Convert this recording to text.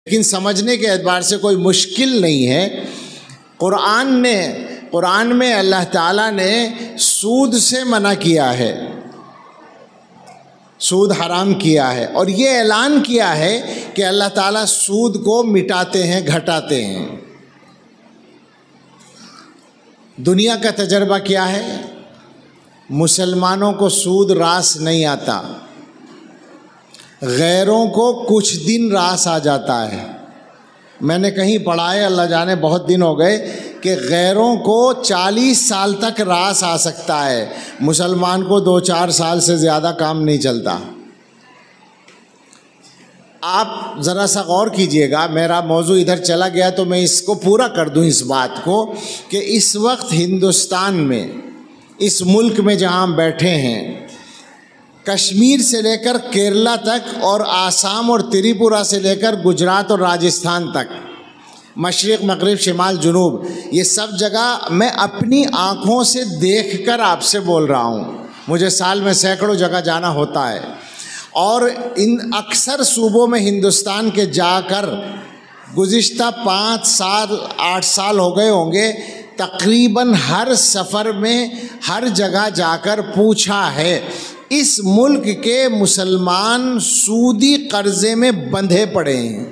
لیکن سمجھنے کے اعتبار سے کوئی مشکل نہیں ہے۔ قرآن میں اللہ تعالیٰ نے سود سے منع کیا ہے، سود حرام کیا ہے، اور یہ اعلان کیا ہے کہ اللہ تعالیٰ سود کو مٹاتے ہیں، گھٹاتے ہیں۔ دنیا کا تجربہ کیا ہے؟ مسلمانوں کو سود راس نہیں آتا، غیروں کو کچھ دن راس آ جاتا ہے۔ میں نے کہیں پڑھا ہے، اللہ جانے بہت دن ہو گئے، کہ غیروں کو 40 سال تک راس آ سکتا ہے، مسلمان کو 2-4 سال سے زیادہ کام نہیں چلتا۔ آپ ذرا سا غور کیجئے گا، میرا موضوع ادھر چلا گیا تو میں اس کو پورا کر دوں اس بات کو، کہ اس وقت ہندوستان میں، اس ملک میں جہاں ہم بیٹھے ہیں، کشمیر سے لے کر کیرلا تک، اور آسام اور تریپورہ سے لے کر گجرات اور راجستھان تک، مشرق مغرب شمال جنوب، یہ سب جگہ میں اپنی آنکھوں سے دیکھ کر آپ سے بول رہا ہوں۔ مجھے سال میں سینکڑوں جگہ جانا ہوتا ہے، اور ان اکثر صوبوں میں ہندوستان کے جا کر گزشتہ 5 سال 8 سال ہو گئے ہوں گے، تقریباً ہر سفر میں ہر جگہ جا کر پوچھا ہے، اس ملک کے مسلمان سودی قرضے میں بندھے پڑے ہیں۔